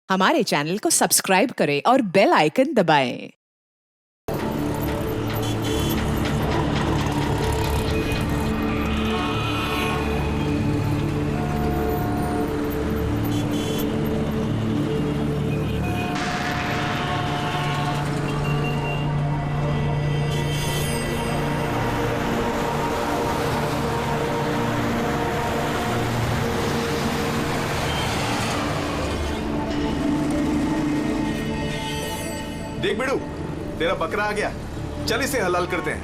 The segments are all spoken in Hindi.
हमारे चैनल को सब्सक्राइब करें और बेल आइकन दबाएं। देख बिड़ू, तेरा बकरा आ गया। चल इसे हलाल करते हैं।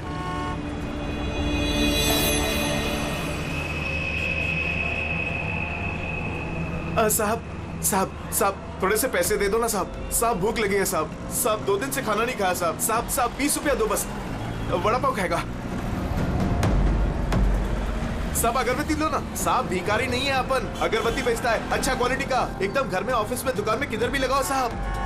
साहब साहब साहब थोड़े से पैसे दे दो ना साहब। साहब भूख लगी है साहब। साहब 2 दिन से खाना नहीं खाया साहब। साहब साहब 20 रुपया दो बस। वड़ा पाव खाएगा साहब। अगरबत्ती लो ना साहब। भिखारी नहीं है अपन। अगरबत्ती बेचता है अच्छा क्वालिटी का, एकदम घर में, ऑफिस में, दुकान में, किधर भी लगाओ साहब।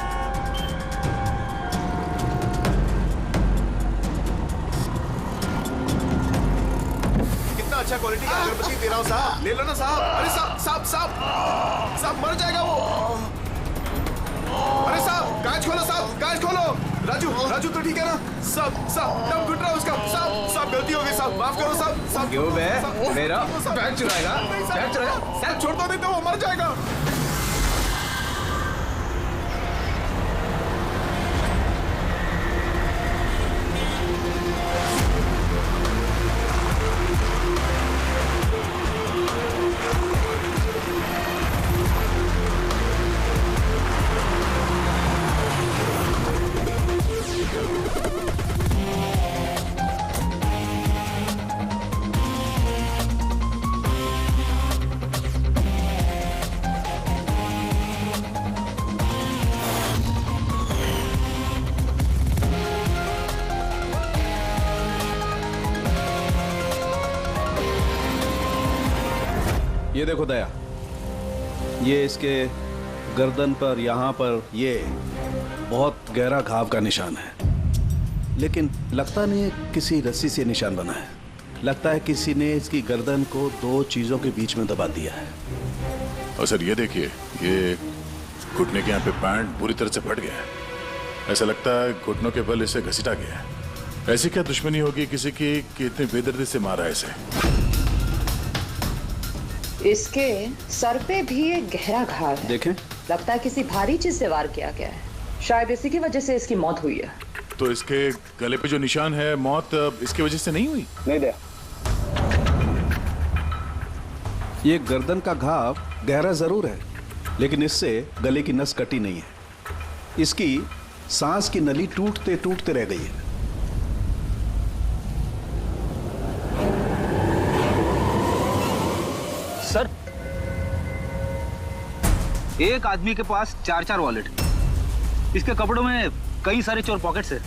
अच्छा क्वालिटी का अगरबत्ती दे रहा हूँ साहब। ले लो ना साहब। अरे साहब साहब साहब साहब मर जाएगा वो। अरे साहब कांच खोलो साहब, कांच खोलो। राजू राजू तो ठीक है ना साहब? साहब दम घुट रहा है उसका साहब। साहब गलती हो गई साहब, माफ करो साहब। साहब क्यों बे? मेरा बैग चुराएगा? बैग चुराएगा? साहब छोड़ दो नहीं तो वो मर जाएगा। ये देखो दया, ये इसके गर्दन पर, यहाँ पर ये बहुत गहरा घाव का निशान है, लेकिन लगता नहीं है किसी रस्सी से निशान बना है। लगता है किसी ने इसकी गर्दन को 2 चीजों के बीच में दबा दिया है। और सर ये देखिए, ये घुटने के यहाँ पे पैंट पूरी तरह से फट गया है। ऐसा लगता है घुटनों के बल इसे घसीटा गया है। ऐसी क्या दुश्मनी होगी किसी की कि इतनी बेदर्दी से मारा है इसे? इसके सर पे भी एक गहरा घाव है। देखें, लगता है किसी भारी चीज से वार किया गया है। शायद इसी की वजह से इसकी मौत हुई है। तो इसके गले पे जो निशान है, मौत इसकी वजह से नहीं हुई? नहीं दया, ये गर्दन का घाव गहरा जरूर है, लेकिन इससे गले की नस कटी नहीं है। इसकी सांस की नली टूटते टूटते रह गई है। सर, एक आदमी के पास 4 वॉलेट, इसके कपड़ों में कई सारे चोर पॉकेट्स हैं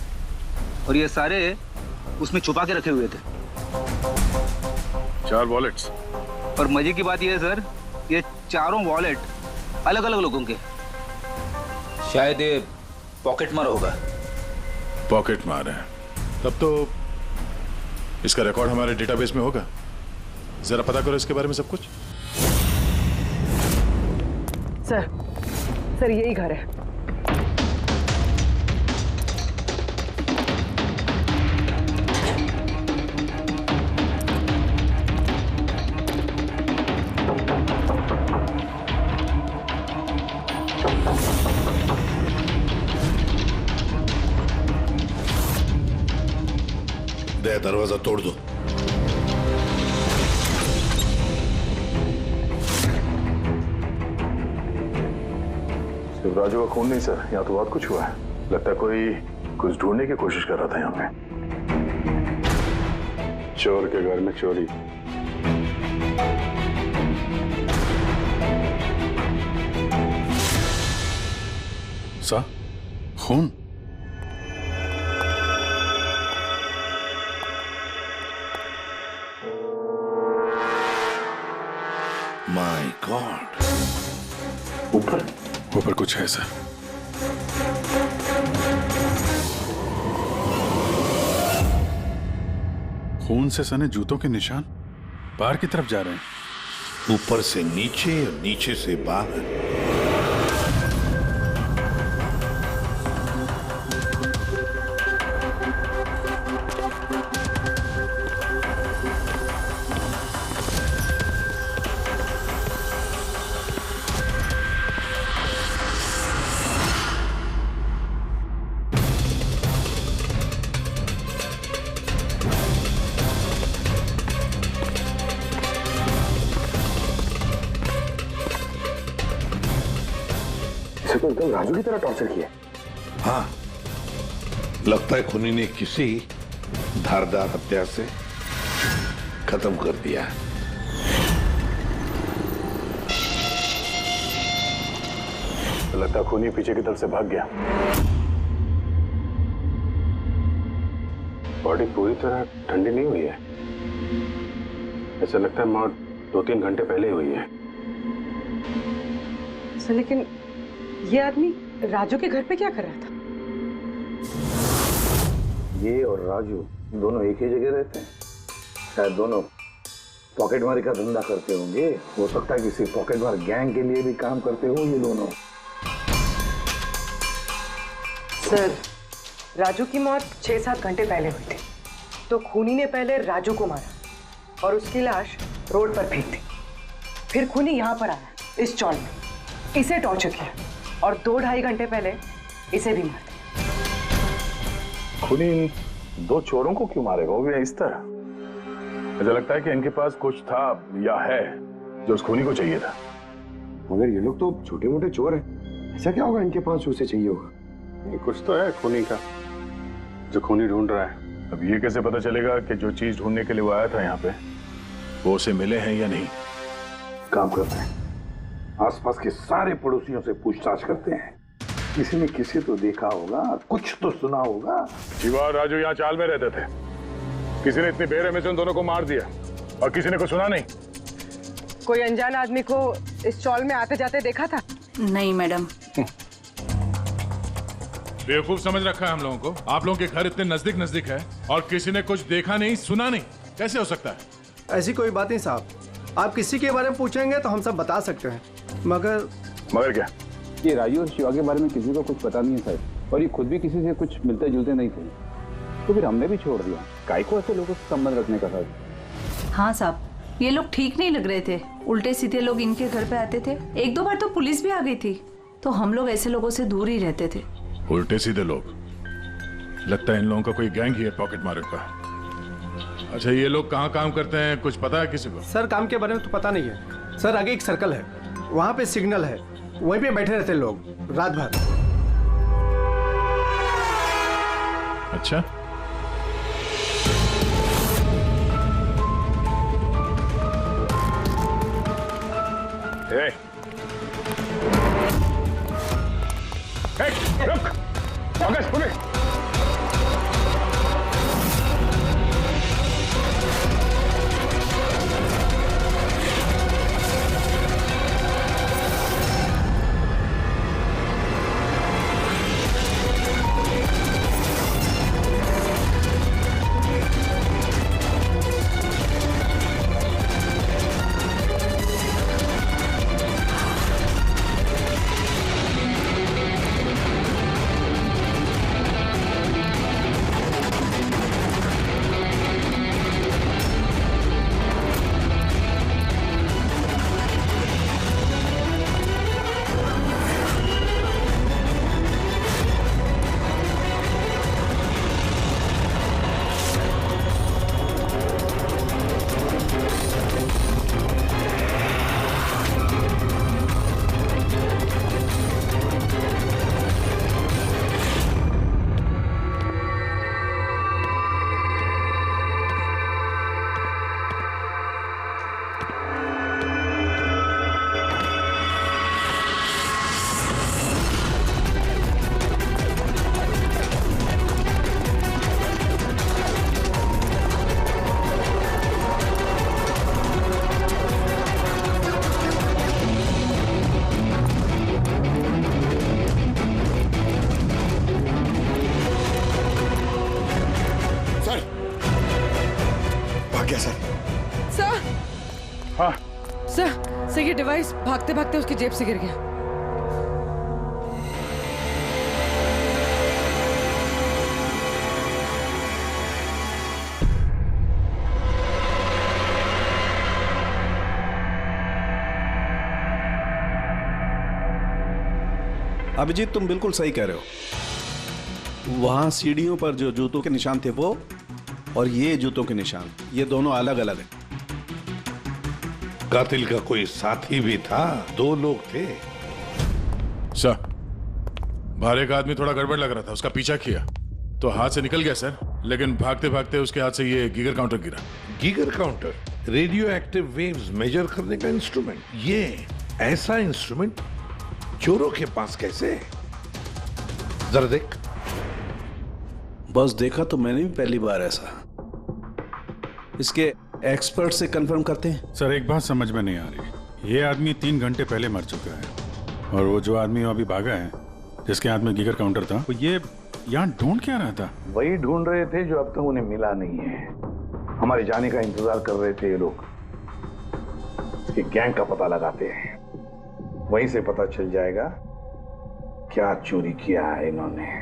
और ये सारे उसमें छुपा के रखे हुए थे। 4 वॉलेट्स? और मजे की बात ये है सर, ये चारों वॉलेट अलग अलग लोगों के। शायद ये पॉकेट मार होगा। पॉकेट मार है? तब तो इसका रिकॉर्ड हमारे डेटाबेस में होगा। जरा पता करो इसके बारे में सब कुछ। सर यही घर है। दरवाजा तोड़ दो। राजू का खून नहीं सर, यहाँ तो बहुत कुछ हुआ है। लगता है कोई कुछ ढूंढने की कोशिश कर रहा था यहाँ पे। चोर के घर में चोरी। सा खून? My God. ऊपर कुछ है सर। खून से सने जूतों के निशान बाहर की तरफ जा रहे हैं। ऊपर से नीचे और नीचे से बाहर। इसे तो एकदम राजू की तरह टॉर्चर किया। हाँ, लगता है खूनी ने किसी धारदार हत्या से खत्म कर दिया। लगता है खूनी पीछे की तरफ से भाग गया। बॉडी पूरी तरह ठंडी नहीं हुई है, ऐसा लगता है मौत 2-3 घंटे पहले हुई है। सर लेकिन ये आदमी राजू के घर पे क्या कर रहा था? ये और राजू दोनों एक ही जगह रहते हैं। शायद दोनों पॉकेटमारी का धंधा करते होंगे। हो सकता है किसी पॉकेटमार गैंग के लिए भी काम करते हो ये दोनों। सर राजू की मौत 6-7 घंटे पहले हुई थी, तो खूनी ने पहले राजू को मारा और उसकी लाश रोड पर फेंक दी। फिर खूनी यहाँ पर आया इस चौल में, इसे टॉर्चर किया और 2-2.5 घंटे पहले इसे भी मार दिया। खूनी इन 2 चोरों को क्यों मारेगा, वो भी इस तरह? मुझे लगता है कि इनके पास कुछ था या है जो उस खूनी को चाहिए था। मगर ये लोग तो छोटे मोटे चोर हैं, ऐसा क्या होगा इनके पास उसे चाहिए होगा? कुछ तो है खूनी का जो खूनी ढूंढ रहा है। अब ये कैसे पता चलेगा कि जो चीज ढूंढने के लिए वो आया था यहाँ पे वो उसे मिले हैं या नहीं? काम करते हैं, आसपास के सारे पड़ोसियों से पूछताछ करते हैं। किसी ने किसी तो देखा होगा, कुछ तो सुना होगा। शिवा और राजू यहाँ चाल में रहते थे, किसी ने इतनी बेरहमी से उन दोनों को मार दिया और किसी ने कुछ सुना नहीं। कोई अनजान आदमी को इस चौल में आते जाते देखा था? नहीं मैडम। बेवकूफ समझ रखा है हम लोगों को। आप लोगों के घर इतने नजदीक नजदीक है और किसी ने कुछ देखा नहीं सुना नहीं, कैसे हो सकता है? ऐसी कोई बात नहीं साहब, आप किसी के बारे में पूछेंगे तो हम सब बता सकते हैं। मगर क्या? ये राजू और शिवा के बारे में किसी को कुछ पता नहीं है सर, और ये खुद भी किसी से कुछ मिलते जुलते नहीं थे, तो फिर हमने भी छोड़ दिया। काय को ऐसे लोगों से संबंध रखने का सर? हाँ साहब, ये लोग ठीक नहीं लग रहे थे। उल्टे सीधे लोग इनके घर पे आते थे। 1-2 बार तो पुलिस भी आ गई थी, तो हम लोग ऐसे लोगों से दूर ही रहते थे। उल्टे सीधे लोग? लगता है इन लोगों का कोई गैंग ही है पॉकेट मारे का। अच्छा, ये लोग कहाँ काम करते हैं, कुछ पता है किसी को? सर काम के बारे में तो पता नहीं है सर। आगे एक सर्कल है, वहाँ पे सिग्नल है, वहीं पे बैठे रहते लोग रात भर। अच्छा, रुक, पंकज, सर ये डिवाइस भागते भागते उसकी जेब से गिर गया। अभिजीत, तुम बिल्कुल सही कह रहे हो। वहां सीढ़ियों पर जो जूतों के निशान थे वो, और ये जूतों के निशान, ये दोनों अलग अलग हैं। कातिल का कोई साथी भी था? 2 लोग थे। सर, बाहर एक आदमी थोड़ा गड़बड़ लग रहा था, उसका पीछा किया तो हाथ से निकल गया सर, लेकिन भागते भागते उसके हाथ से ये गीगर काउंटर गिरा। Geiger counter radioactive waves measure करने का इंस्ट्रूमेंट। ये ऐसा इंस्ट्रूमेंट चोरों के पास कैसे है? जरा देख। बस देखा तो मैंने भी पहली बार ऐसा। इसके एक्सपर्ट से कंफर्म करते हैं। सर एक बात समझ में नहीं आ रही, ये आदमी 3 घंटे पहले मर चुका है और वो जो आदमी अभी भागा है जिसके हाथ में गीगर काउंटर था, वो ये यहाँ ढूंढ क्या रहा था? वही ढूंढ रहे थे जो अब तक उन्हें मिला नहीं है। हमारे जाने का इंतजार कर रहे थे ये लोग। इसके गैंग का पता लगाते हैं, वहीं से पता चल जाएगा क्या चोरी किया है इन्होंने।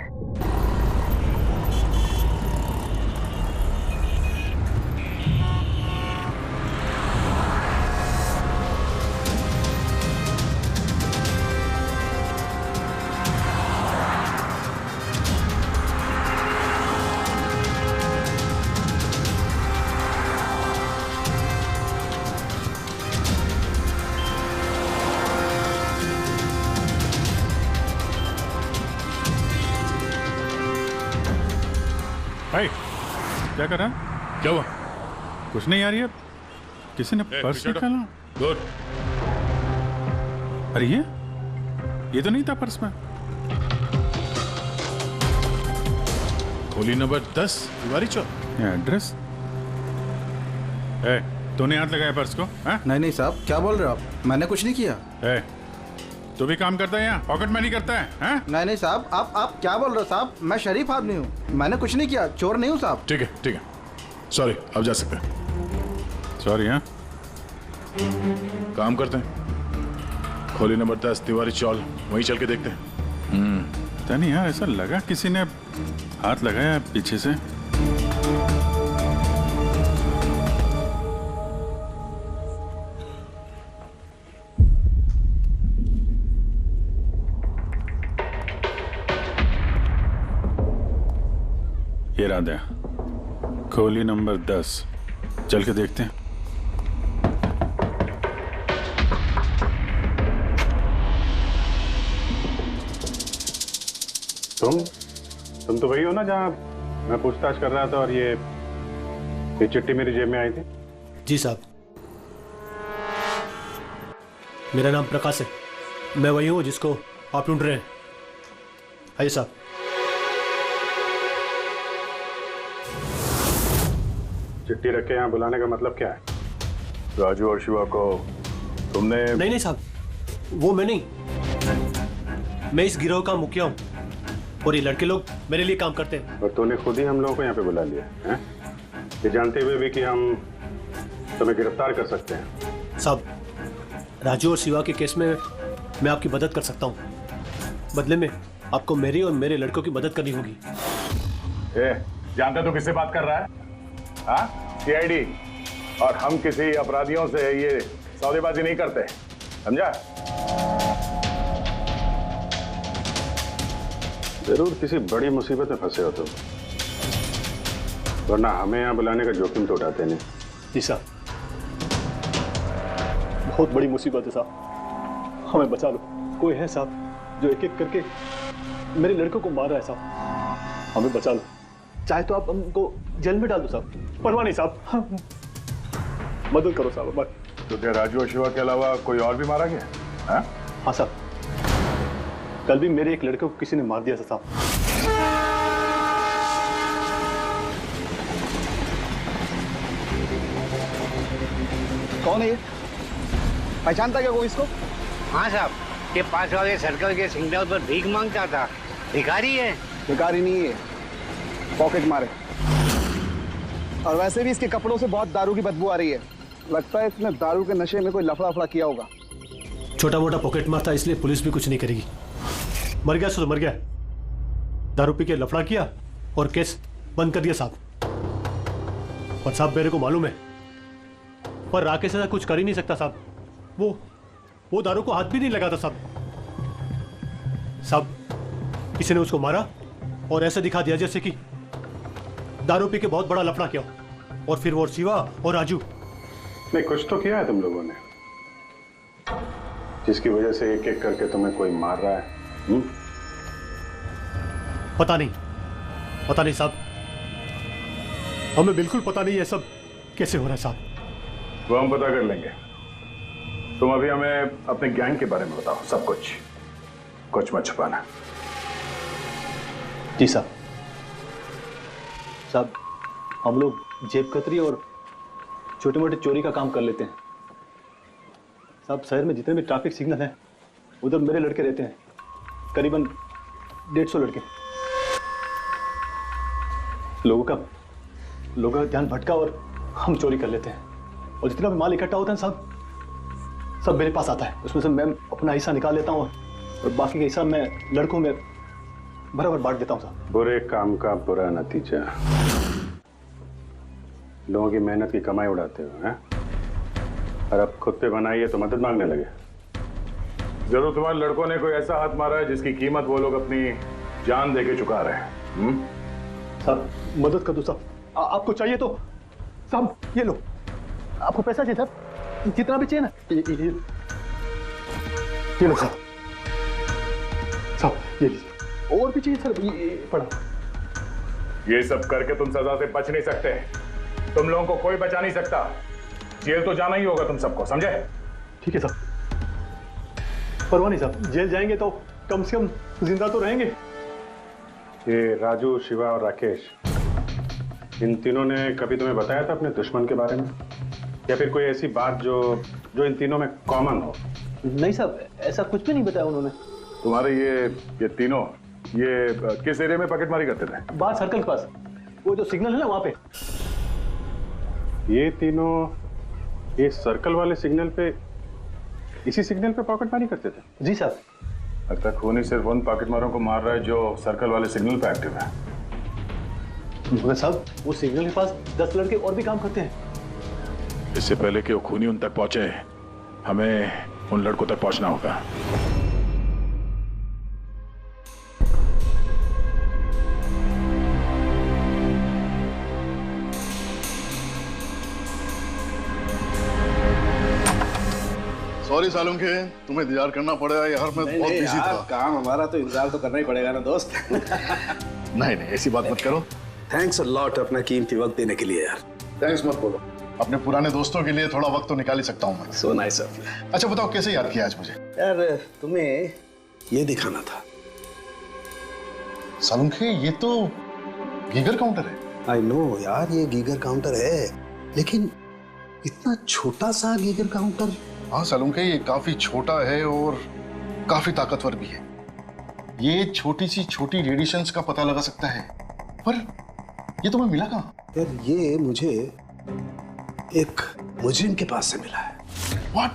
भाई क्या कर रहा है? क्या हुआ? कुछ नहीं यार, ये किसी ने पर्स निकाला। गुड। अरे ये तो नहीं था पर्स में। खोली नंबर 10 तिवारी चौक। ये एड्रेस। तूने हाथ लगाया पर्स को? हाँ? नहीं साहब, क्या बोल रहे हो आप? मैंने कुछ नहीं किया। तू भी काम करता है यहाँ, पॉकेट मनी करता है? हाँ? नहीं साहब, आप क्या बोल रहे हो साहब? मैं शरीफ आदमी हूँ, मैंने कुछ नहीं किया, चोर नहीं हूँ साहब। ठीक है सॉरी, अब जा सकते हैं। सॉरी। हाँ काम करते हैं, खोली नंबर 10 तिवारी चौल, वहीं चल के देखते हैं। पता नहीं यार, ऐसा लगा किसी ने हाथ लगाया पीछे से। ये रहा दया, खोली नंबर 10, चल के देखते हैं। तुम तो वही हो ना जहाँ मैं पूछताछ कर रहा था और ये चिट्ठी मेरी जेब में आई थी? जी साहब, मेरा नाम प्रकाश है, मैं वही हूँ जिसको आप ढूंढ रहे हैं। आइए साहब। चिट्ठी रख के यहाँ बुलाने का मतलब क्या है? राजू और शिवा को तुमने? नहीं साहब, वो मैं नहीं, मैं इस गिरोह का मुखिया हूँ और ये लड़के लोग मेरे लिए काम करते हैं। और तूने खुद ही हम लोगों को यहाँ पे बुला लिया है, ये जानते हुए भी कि हम तुम्हें गिरफ्तार कर सकते हैं। साहब, राजू और शिवा के केस में मैं आपकी मदद कर सकता हूँ, बदले में आपको मेरी और मेरे लड़कों की मदद करनी होगी। जानते तो किससे बात कर रहा है? हाँ, सीआईडी। और हम किसी अपराधियों से ये सौदेबाजी नहीं करते, समझा? जरूर किसी बड़ी मुसीबत में फंसे हो तुम, वरना हमें यहाँ बुलाने का जोखिम तो उठाते नहीं। जी साहब, बहुत बड़ी मुसीबत है साहब, हमें बचा लो। कोई है साहब जो एक एक करके मेरे लड़कों को मार रहा है साहब, हमें बचा लो। चाहे तो आप हमको जेल में डाल दो साहब, परवाह नहीं साहब, मदद करो साहब हमारी। तो क्या राजू और शिवा के अलावा कोई और भी मारा गया? हाँ साहब, कल भी मेरे एक लड़के को किसी ने मार दिया था साहब। कौन है ये? पहचानता क्या कोई इसको? हाँ साहब, ये पास वाले सर्कल के सिग्नल पर भीख मांगता था। भिखारी है? भिखारी नहीं है, पॉकेट मारे। और वैसे भी इसके कपड़ों से बहुत दारू की बदबू आ रही है, लगता है इसने दारू के नशे में कोई लफड़ा किया होगा। छोटा मोटा पॉकेट मार था, इसलिए पुलिस भी कुछ नहीं करेगी। मर गया सो तो मर गया, दारू पी के लफड़ा किया और केस बंद कर दिया साहब। और साहब मेरे को मालूम है, पर राकेश ऐसा कुछ कर ही नहीं सकता साहब, वो दारू को हाथ भी नहीं लगाता साहब। साहब किसी ने उसको मारा और ऐसा दिखा दिया जैसे कि दारू पी के बहुत बड़ा लफड़ा किया, और फिर वो शिवा और राजू। नहीं, कुछ तो किया है तुम लोगों ने, जिसकी वजह से एक एक करके तुम्हें कोई मार रहा है। पता नहीं साहब, हमें बिल्कुल पता नहीं ये सब कैसे हो रहा है साहब। वो हम पता कर लेंगे। तुम अभी हमें अपने गैंग के बारे में बताओ, सब कुछ मत छुपाना। जी साहब। साहब, हम लोग जेब कतरी और छोटे मोटे चोरी का काम कर लेते हैं साहब। शहर में जितने भी ट्रैफिक सिग्नल हैं उधर मेरे लड़के रहते हैं, करीबन 150 लड़के। लोगों का ध्यान भटका और हम चोरी कर लेते हैं, और जितना भी माल इकट्ठा होता है साहब सब मेरे पास आता है। उसमें से मैं अपना हिस्सा निकाल लेता हूँ और बाकी का हिस्सा मैं लड़कों में बराबर बांट देता हूँ साहब। बुरे काम का बुरा नतीजा, लोगों की मेहनत की कमाई उड़ाते हो हैं? और अब खुद पे बनाई है तो मदद मांगने लगे। जरूर तुम्हारे लड़कों ने कोई ऐसा हाथ मारा है जिसकी कीमत वो लोग अपनी जान देके चुका रहे हैं। साहब मदद कर दो साहब, आपको चाहिए तो साहब ये लो, आपको पैसा चाहिए साहब, जितना भी चाहिए ना ये लो साहब। साहब ये लीजिए, और भी चाहिए सर, ये पड़ा। ये सब करके तुम सजा से बच नहीं सकते, तुम लोगों को कोई बचा नहीं सकता। जेल तो जाना ही होगा तुम सबको, समझे? ठीक है साहब, परवाह नहीं साहब, जेल जाएंगे तो कम से कम जिंदा तो रहेंगे। ये राजू, शिवा और राकेश, इन तीनों ने कभी तुम्हें बताया था अपने दुश्मन के बारे में, या फिर कोई ऐसी बात जो इन तीनों में कॉमन हो? नहीं साहब, ऐसा कुछ भी नहीं बताया उन्होंने। तुम्हारे ये तीनों ये किस एरिया में पॉकेटमारी करते थे? बाहर सर्कल के पास, वो जो सिग्नल है ना वहां पे। ये तीनों ये सर्कल वाले सिग्नल पे, इसी सिग्नल पे पॉकेटमारी करते थे? जी साहब। लगता है खूनी सिर्फ उन पॉकेटमारों को मार रहा है जो सर्कल वाले सिग्नल पे एक्टिव है। मगर साहब वो सिग्नल के पास 10 लड़के और भी काम करते हैं। इससे पहले कि वो खूनी उन तक पहुंचे, हमें उन लड़कों तक पहुंचना होगा। सॉरी सालुंखे, तुम्हें इंतजार करना पड़ेगा यार, मैं बहुत बिजी था। काम हमारा तो इंतजार तो करना ही पड़ेगा ना दोस्त। नहीं ऐसी बात मत करो। थैंक्स अ लॉट अपना कीमती वक्त देने के लिए यार। थैंक्स मत बोलो, अपने पुराने दोस्तों के लिए थोड़ा वक्त तो निकाल ही सकता हूँ मैं। So nice of you. अच्छा बताओ कैसे याद किया आज मुझे? यार तुम्हें ये दिखाना था। सालुंखे ये तो गीगर काउंटर है। आई नो यार, ये गीगर काउंटर है, लेकिन इतना छोटा सा गीगर काउंटर। हाँ सालुंखे, ये काफी छोटा है और काफी ताकतवर भी है। ये छोटी सी छोटी रेडिएशंस का पता लगा सकता है, पर ये तुम्हें मिला कहाँ? यार ये मुझे एक मुजरिम के पास से मिला है। What?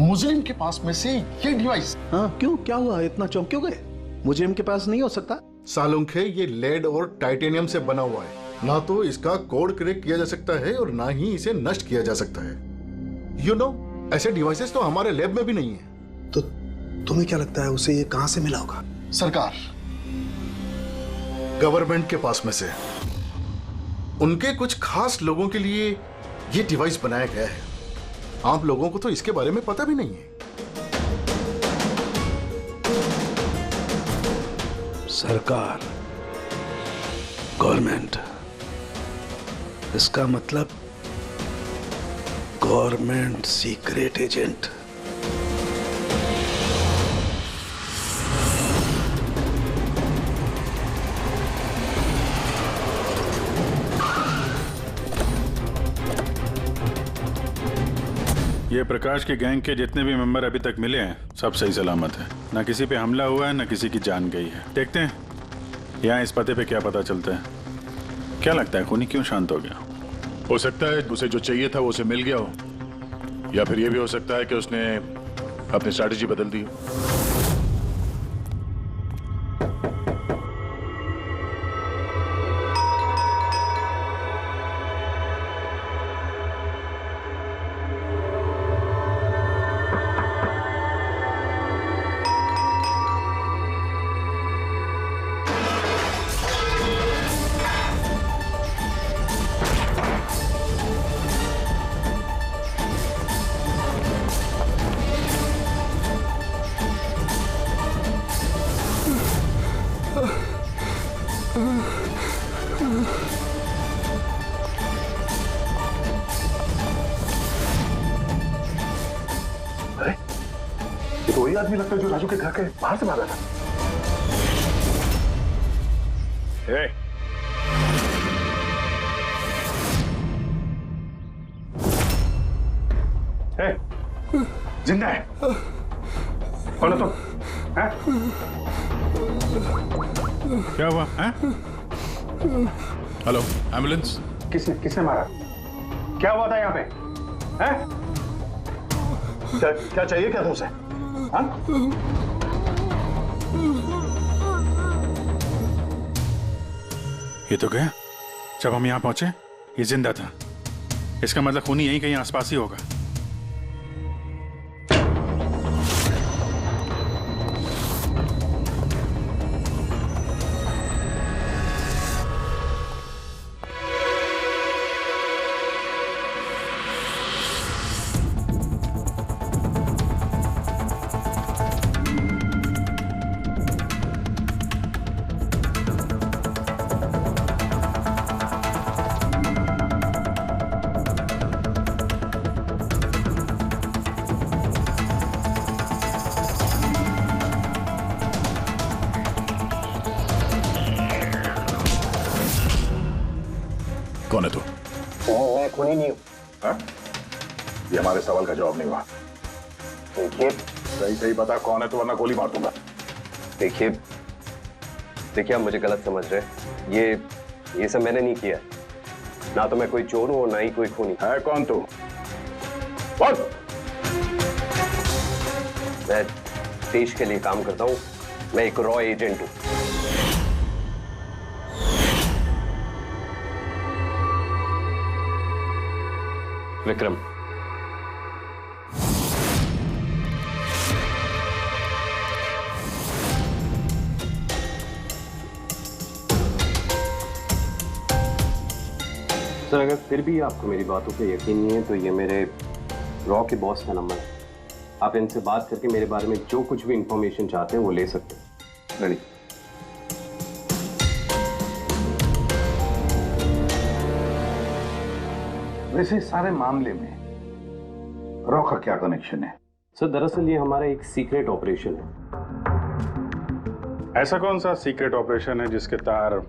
मुजरिम के पास में से ये डिवाइस? हाँ क्यों, क्या हुआ, इतना चौंक क्यों गए? मुजरिम के पास नहीं हो सकता? सालुंखे ये लेड और टाइटेनियम से बना हुआ है, ना तो इसका कोड क्रैक किया जा सकता है और ना ही इसे नष्ट किया जा सकता है। You know, ऐसे डिवाइसेस तो हमारे लैब में भी नहीं है। तो तुम्हें क्या लगता है उसे ये कहां से मिला होगा? सरकार, गवर्नमेंट के पास में से उनके कुछ खास लोगों के लिए ये डिवाइस बनाया गया है। आप लोगों को तो इसके बारे में पता भी नहीं है। सरकार, गवर्नमेंट, इसका मतलब गवर्नमेंट सीक्रेट एजेंट। ये प्रकाश के गैंग के जितने भी मेंबर अभी तक मिले हैं सब सही सलामत है। ना किसी पे हमला हुआ है, ना किसी की जान गई है। देखते हैं यहाँ इस पते पे क्या पता चलता है। क्या लगता है खूनी क्यों शांत हो गया? हो सकता है उसे जो चाहिए था वो उसे मिल गया हो, या फिर ये भी हो सकता है कि उसने अपनी स्ट्रैटेजी बदल दी हो। आदमी लगता है जो राजू के घर के बाहर से भागा था। जिंदा है? कौन है तुम? हैं? क्या हुआ है? Hello, ambulance. किसने मारा? क्या हुआ था यहाँ पे? हैं? क्या चाहिए क्या तुमसे? हाँ? ये तो गया। जब हम यहाँ पहुंचे ये जिंदा था। इसका मतलब खूनी यहीं कहीं आसपास ही होगा। कौन है तू? मैं खूनी नहीं हूँ। ये हमारे सवाल का जवाब नहीं हुआ। देखिए सही बता कौन है तो, वरना गोली मार दूंगा। देखिए आप मुझे गलत समझ रहे हैं। ये सब मैंने नहीं किया। ना तो मैं कोई चोर हूँ और ना ही कोई खूनी। है कौन तू? बोल। मैं देश के लिए काम करता हूँ। मैं एक रॉ एजेंट हूँ। विक्रम। सर अगर फिर भी आपको मेरी बातों पे यकीन नहीं है तो ये मेरे रॉ के बॉस का नंबर है। आप इनसे बात करके मेरे बारे में जो कुछ भी इंफॉर्मेशन चाहते हैं वो ले सकते हैं। रेडी। वैसे इस सारे मामले में रॉ का क्या कनेक्शन है? सर दरअसल ये हमारा एक सीक्रेट ऑपरेशन है। ऐसा कौन सा सीक्रेट ऑपरेशन है जिसके तार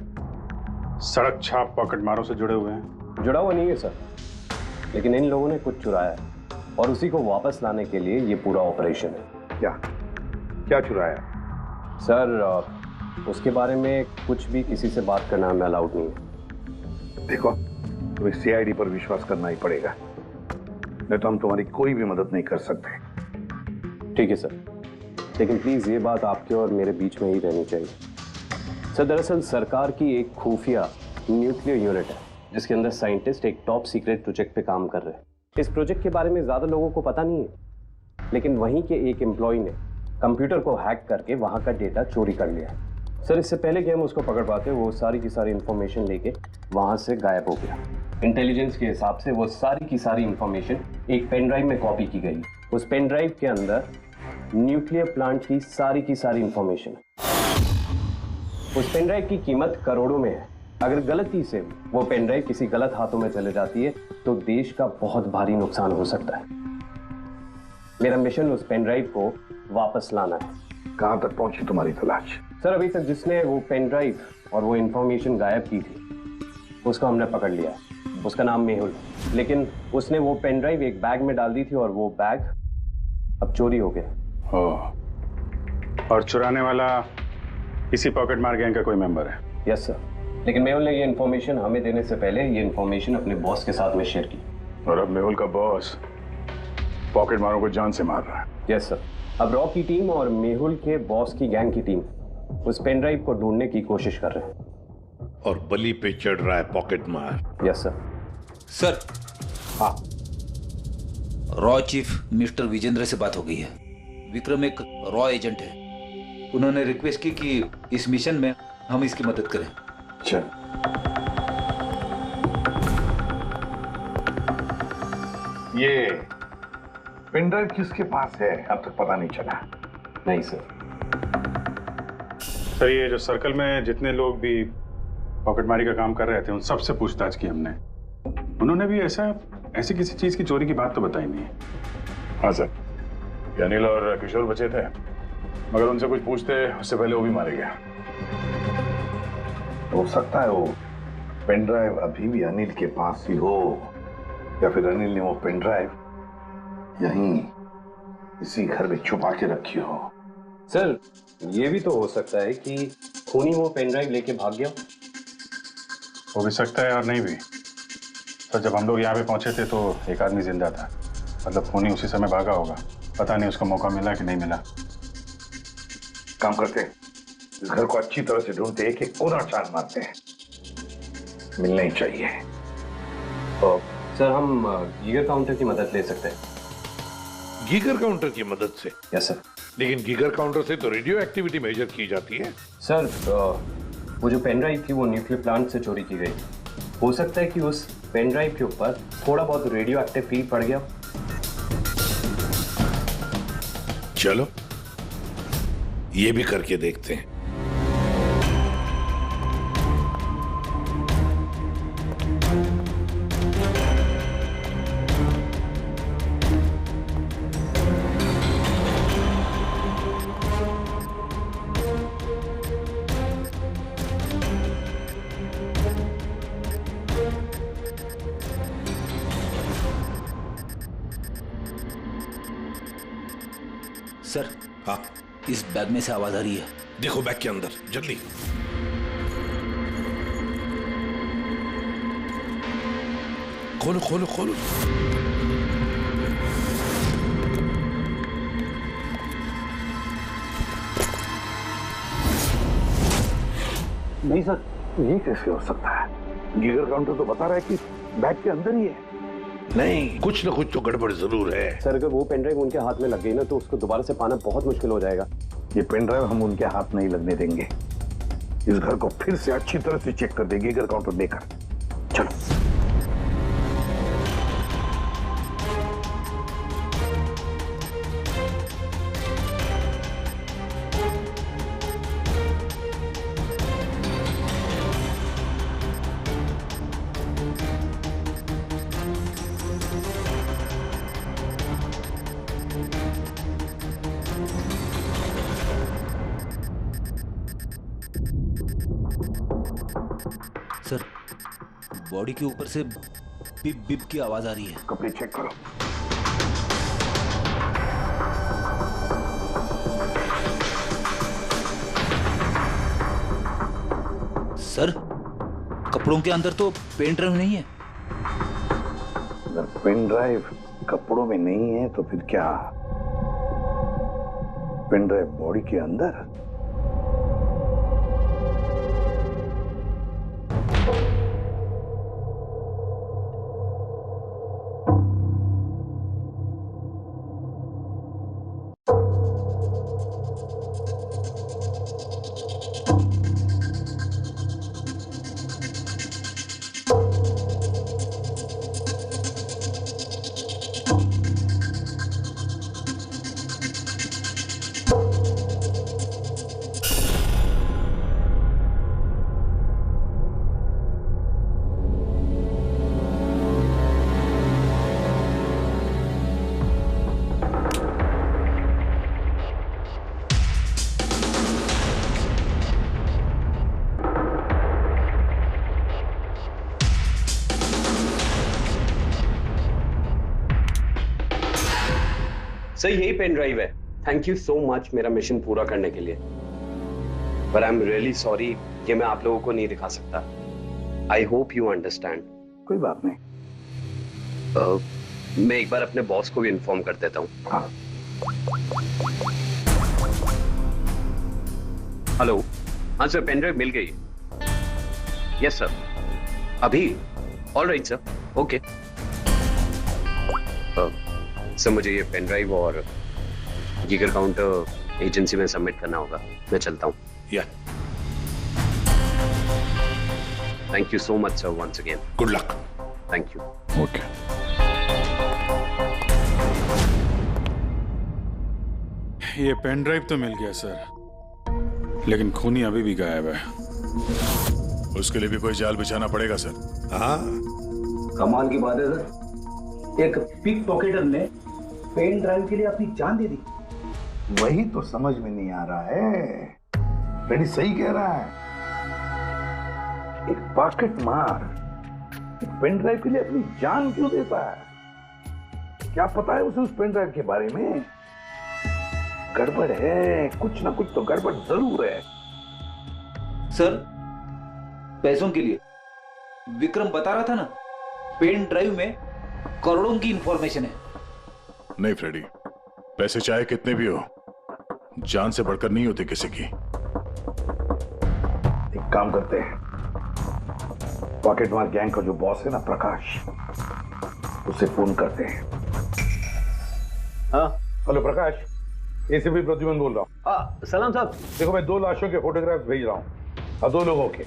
सड़क छाप पॉकेट मारों से जुड़े हुए हैं? जुड़ा हुआ नहीं है सर, लेकिन इन लोगों ने कुछ चुराया है और उसी को वापस लाने के लिए ये पूरा ऑपरेशन है। क्या चुराया? सर उसके बारे में कुछ भी किसी से बात करना हमें अलाउड नहीं है। देखो तुम्हें सीआईडी पर विश्वास करना ही पड़ेगा, नहीं तो हम तुम्हारी कोई भी मदद नहीं कर सकते। ठीक है सर, लेकिन प्लीज ये बात आपके और मेरे बीच में ही रहनी चाहिए। सर दरअसल सरकार की एक खुफिया न्यूक्लियर यूनिट है जिसके अंदर साइंटिस्ट एक टॉप सीक्रेट प्रोजेक्ट पे काम कर रहे हैं। इस प्रोजेक्ट के बारे में ज्यादा लोगों को पता नहीं है, लेकिन वहीं के एक एम्प्लॉय ने कंप्यूटर को हैक करके वहां का डेटा चोरी कर लिया। सर इससे पहले कि हम उसको पकड़ पाते वो सारी की सारी इंफॉर्मेशन लेके वहां से गायब हो गया। इंटेलिजेंस के हिसाब से वो सारी की सारी इंफॉर्मेशन एक पेन ड्राइव में कॉपी की गई। उस पेन ड्राइव के अंदर न्यूक्लियर प्लांट की सारी इंफॉर्मेशन। उस पेन ड्राइव की कीमत करोड़ों में है। अगर गलती से वो पेन ड्राइव किसी गलत हाथों में चले जाती है तो देश का बहुत भारी नुकसान हो सकता है। मेरा मिशन उस पेन ड्राइव को वापस लाना है। कहां तक पहुंची तुम्हारी तलाश? सर अभी तक जिसने वो पेन ड्राइव और वो इंफॉर्मेशन गायब की थी उसको हमने पकड़ लिया। उसका नाम मेहुल, लेकिन उसने वो पेन ड्राइव एक बैग में डाल दी थी और वो बैग अब चोरी हो गया। और चुराने वाला इसी पॉकेट मार गैंग का कोई मेंबर है? यस सर, लेकिन मेहुल ने ये इन्फॉर्मेशन हमें देने से पहले ये इन्फॉर्मेशन अपने बॉस के साथ में शेयर की। और अब मेहुल का बॉस पॉकेट मारों को जान से मार रहा है। यस सर, अब रॉ की टीम और मेहुल के बॉस की गैंग की टीम उस पेन ड्राइव को ढूंढने की कोशिश कर रहे हैं। और बलि पे चढ़ रहा है पॉकेट मार। Yes sir. सर हाँ, रॉ चीफ मिस्टर विजेंद्र से बात हो गई है। विक्रम एक रॉ एजेंट है। उन्होंने रिक्वेस्ट की कि इस मिशन में हम इसकी मदद करें। चल ये पेन ड्राइव किसके पास है अब तक पता नहीं चला? नहीं सर। सर ये जो सर्कल में जितने लोग भी पॉकेटमारी का काम कर रहे थे उन सबसे पूछताछ की हमने। उन्होंने भी ऐसी किसी चीज की चोरी की बात तो बताई नहीं है। हाँ सर, कि अनिल और किशोर बचे थे, मगर उनसे कुछ पूछते उससे पहले वो भी मारे गया। हो सकता है वो पेन ड्राइव अभी भी अनिल के पास ही हो, या फिर अनिल ने वो पेन ड्राइव यहीं इसी घर में छुपा के रखी हो। सर ये भी तो हो सकता है कि खूनी वो पेन ड्राइव लेके भाग गया। हो भी सकता है और नहीं भी। तो जब हम लोग यहाँ पे पहुंचे थे तो एक आदमी जिंदा था, मतलब खूनी उसी समय भागा होगा। पता नहीं उसको मौका मिला कि नहीं मिला। काम करते हैं, इस घर को अच्छी तरह से ढूंढते, एक एक कोना छान मारते हैं, मिलना ही चाहिए। तो सर हम गीगर काउंटर की मदद ले सकते हैं। गीगर काउंटर की मदद से? Yes sir. लेकिन गीगर काउंटर से तो रेडियो एक्टिविटी मेजर की जाती है। सर वो जो पेन ड्राइव थी वो न्यूक्लियर प्लांट से चोरी की गई। हो सकता है कि उस पेन ड्राइव के ऊपर थोड़ा बहुत रेडियो एक्टिव फील पड़ गया। चलो ये भी करके देखते हैं। सर हाँ इस बैग में से आवाज आ रही है। देखो बैग के अंदर, जल्दी। खोलो खोलो खोलो। नहीं सर, ये कैसे हो सकता है? गीगर काउंटर तो बता रहा है कि बैग के अंदर ही है। नहीं, कुछ ना कुछ तो गड़बड़ जरूर है। सर अगर वो पेन ड्राइव उनके हाथ में लग गई ना तो उसको दोबारा से पाना बहुत मुश्किल हो जाएगा। ये पेन ड्राइव हम उनके हाथ नहीं लगने देंगे। इस घर को फिर से अच्छी तरह से चेक कर देंगे गीगर काउंटर देकर। चलो। सर बॉडी के ऊपर से बिप बिप की आवाज आ रही है। कपड़े चेक करो। सर कपड़ों के अंदर तो पेन ड्राइव नहीं है। अगर पेन ड्राइव कपड़ों में नहीं है तो फिर क्या? पेन ड्राइव बॉडी के अंदर? सर यही पेन ड्राइव है। थैंक यू सो मच मेरा मिशन पूरा करने के लिए। पर आई एम रियली सॉरी कि मैं आप लोगों को नहीं दिखा सकता। I hope you understand. कोई बात नहीं। मैं एक बार अपने बॉस को भी इन्फॉर्म कर देता हूँ। हाँ। हेलो। हाँ सर पेन ड्राइव मिल गई। यस सर अभी। All right sir okay. Sir मुझे ये पेन ड्राइव और गीगर काउंटर एजेंसी में सबमिट करना होगा। मैं चलता हूँ। Yeah thank you so much sir once again. Good luck. Thank you. Okay. ये पेन ड्राइव तो मिल गया सर, लेकिन खूनी अभी भी गायब है। उसके लिए भी कोई जाल बिछाना पड़ेगा सर। हाँ कमाल की बात है सर, एक पिक पॉकेटर ने पेन ड्राइव के लिए अपनी जान दे दी। वही तो समझ में नहीं आ रहा है। फ्रेडी सही कह रहा है। एक पॉकेट मार एक पेन ड्राइव के लिए अपनी जान क्यों देता है? क्या पता है उसे उस पेन ड्राइव के बारे में? गड़बड़ है, कुछ ना कुछ तो गड़बड़ जरूर है। सर, पैसों के लिए विक्रम बता रहा था ना, पेन ड्राइव में करोड़ों की इंफॉर्मेशन है। नहीं फ्रेडी, पैसे चाहे कितने भी हो, जान से बढ़कर नहीं होते किसी की। एक काम करते हैं, पॉकेट मार गैंग का जो बॉस है ना प्रकाश, उसे फोन करते हैं। हाँ हेलो प्रकाश, एसीपी प्रद्युमन बोल रहा हूँ। हाँ सलाम साहब। देखो मैं 2 लाशों के फोटोग्राफ्स भेज रहा हूँ और 2 लोगों के।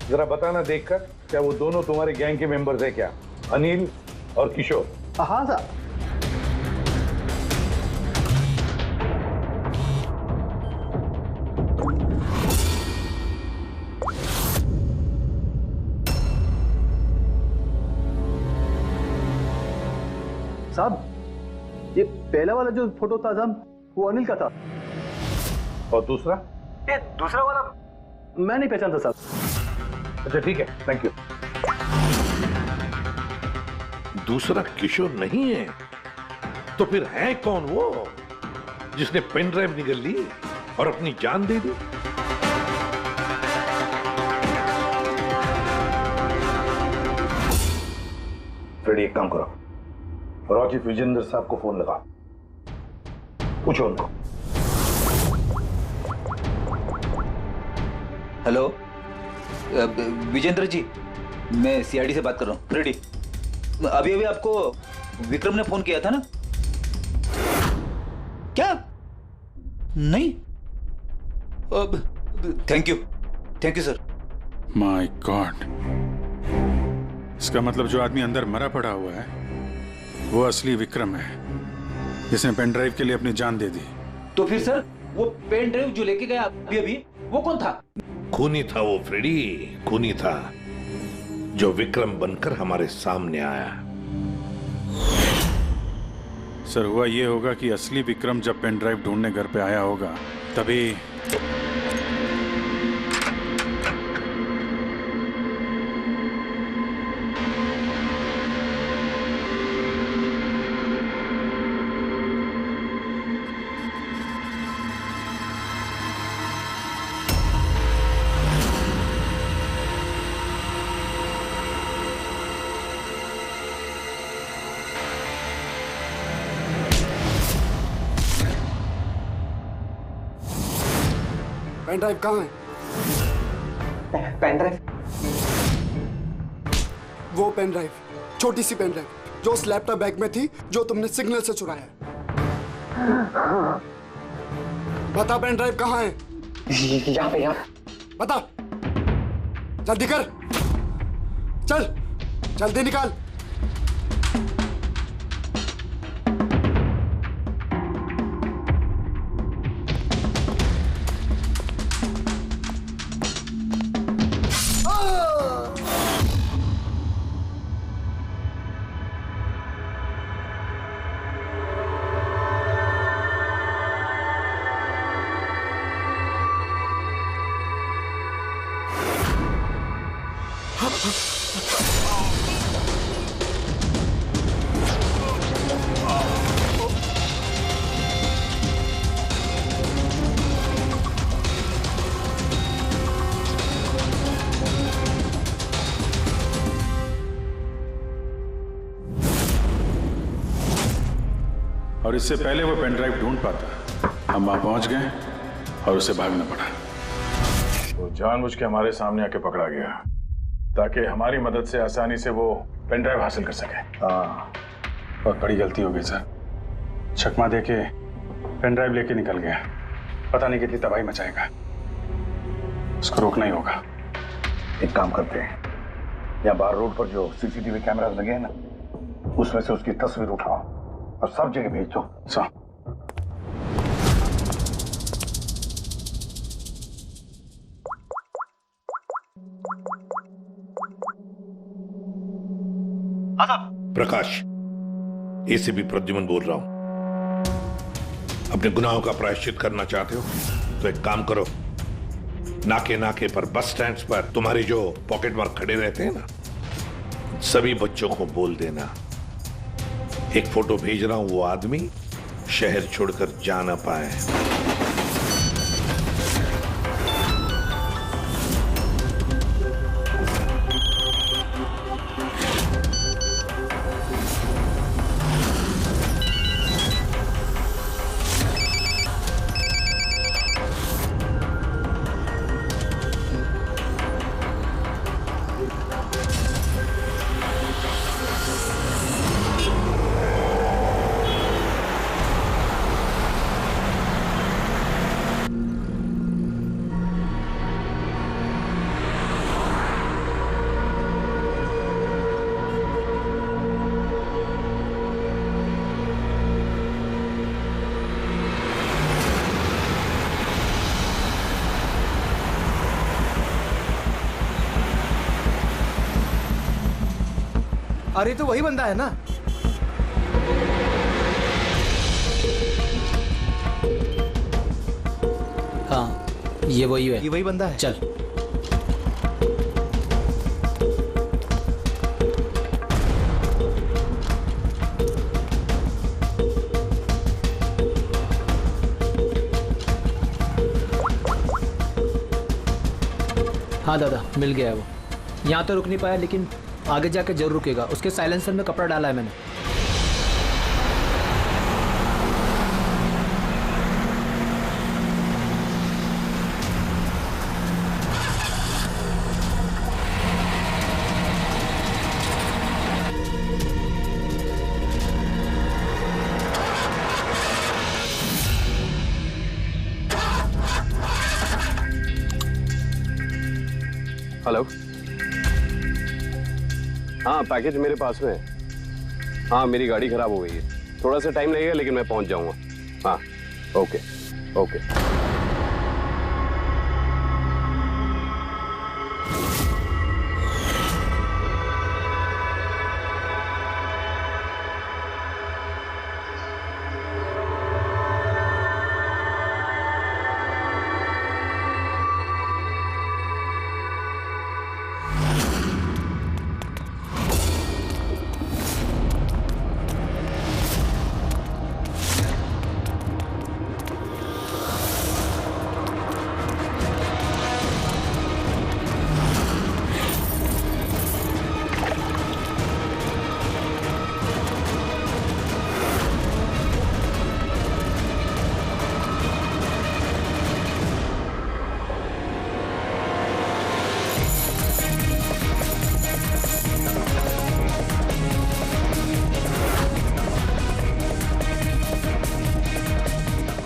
जरा बताना देखकर क्या वो दोनों तुम्हारे गैंग के मेंबर्स है क्या? अनिल और किशोर। हाँ साहब। साहब, ये पहला वाला जो फोटो था साहब, वो अनिल का था। और दूसरा? ये दूसरा वाला मैं नहीं पहचानता साहब। अच्छा ठीक है, थैंक यू। दूसरा किशोर नहीं है तो फिर है कौन वो जिसने पेन ड्राइव निकल ली और अपनी जान दे दी? फ्रेडी एक काम करो, रॉचिफ विजेंद्र साहब को फोन लगा, पूछो उनको। हेलो विजेंद्र जी, मैं सीआईडी से बात कर रहा हूँ। फ्रेडी, अभी अभी आपको विक्रम ने फोन किया था ना? क्या? नहीं? Thank you sir. My God, इसका मतलब जो आदमी अंदर मरा पड़ा हुआ है वो असली विक्रम है, जिसने पेन ड्राइव के लिए अपनी जान दे दी। तो फिर सर, वो पेन ड्राइव जो लेके गया अभी अभी, वो कौन था? खूनी था वो फ्रेडी, खूनी था जो विक्रम बनकर हमारे सामने आया। सर, हुआ ये होगा कि असली विक्रम जब पेन ड्राइव ढूंढने घर पे आया होगा तभी पेन ड्राइव कहाँ है? Pen drive? वो पेन ड्राइव, छोटी सी पेन ड्राइव जो उस लैपटॉप बैग में थी जो तुमने सिग्नल से चुराया। बता पेन ड्राइव कहाँ है? यहाँ पे, यहाँ। बता, जल्दी कर, चल जल्दी निकाल। और इससे पहले वो पेन ड्राइव ढूंढ पाता, हम वहां पहुंच गए और उसे भागना पड़ा। वो जानबूझ के हमारे सामने आके पकड़ा गया ताकि हमारी मदद से आसानी से वो पेन ड्राइव हासिल कर सके। बहुत बड़ी गलती हो गई सर। चकमा दे के पेन ड्राइव लेके निकल गया, पता नहीं कितनी तबाही मचाएगा। उसको रोकना ही होगा। एक काम करते हैं, यहाँ बाहर रोड पर जो सीसीटीवी कैमरास लगे हैं ना, उसमें से उसकी तस्वीर उठाओ और सब जगह भेज दो। सर, प्रकाश, एसीपी प्रद्युमन बोल रहा हूं। अपने गुनाहों का प्रायश्चित करना चाहते हो तो एक काम करो, नाके नाके पर, बस स्टैंड्स पर तुम्हारे जो पॉकेट मार खड़े रहते हैं ना, सभी बच्चों को बोल देना एक फोटो भेज रहा हूं, वो आदमी शहर छोड़कर जा ना पाए। अरे तो वही बंदा है ना? हाँ, ये वही है। ये वही बंदा है। चल। हाँ दादा, मिल गया है वो। यहाँ तो रुक नहीं पाया, लेकिन आगे जाके जरूर रुकेगा। उसके साइलेंसर में कपड़ा डाला है मैंने। हेलो। हाँ, पैकेज मेरे पास में है। हाँ, मेरी गाड़ी खराब हो गई है, थोड़ा सा टाइम लगेगा लेकिन मैं पहुंच जाऊंगा। हाँ, ओके ओके।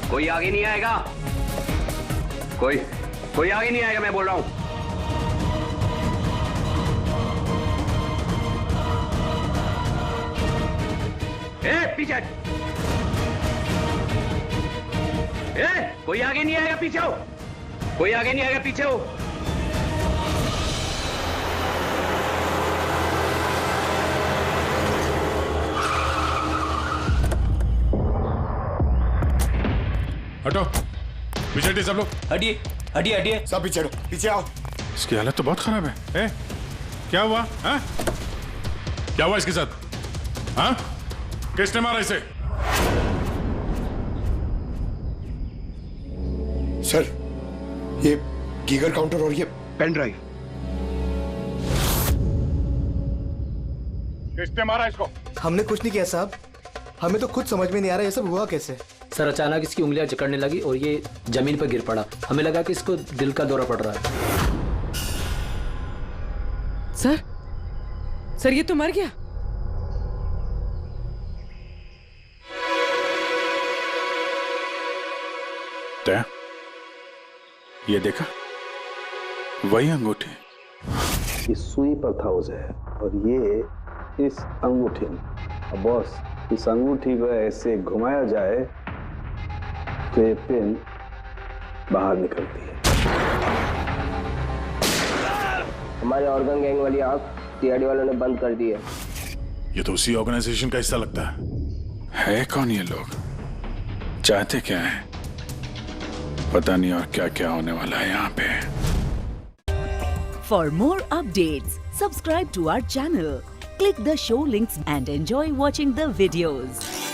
कोई आगे नहीं आएगा, कोई आगे नहीं आएगा, मैं बोल रहा हूं। पीछे, कोई आगे नहीं आएगा, पीछे हो। कोई आगे नहीं आएगा, पीछे हो। हटो, पीछे हटिए सब लोग। हटिए हटिए हटिए, सब पीछे हटो, पीछे आओ। इसकी हालत तो बहुत खराब है। क्या हुआ? हाँ? क्या हुआ इसके साथ? हाँ? किसने मारा इसे? सर, ये गीगर काउंटर और ये पेन ड्राइव। किसने मारा इसको? हमने कुछ नहीं किया साहब, हमें तो खुद समझ में नहीं आ रहा ये सब हुआ कैसे। सर, अचानक इसकी उंगलियां जकड़ने लगी और ये जमीन पर गिर पड़ा। हमें लगा कि इसको दिल का दौरा पड़ रहा है। सर ये तो मर गया। क्या? ये देखा? वही अंगूठी। ये सुई पर था उसे, और ये इस अंगूठी में। अब बॉस, इस अंगूठी को ऐसे घुमाया जाए तो ये पिन बाहर निकलती है। हमारे ऑर्गन गैंग वाली आंख सीआईडी वालों ने बंद कर दी है। ये तो उसी ऑर्गेनाइजेशन का हिस्सा लगता है। है कौन ये लोग? चाहते क्या है पता नहीं, और क्या क्या होने वाला है यहाँ पे। For more updates, subscribe to our channel, click the show links and enjoy watching the videos.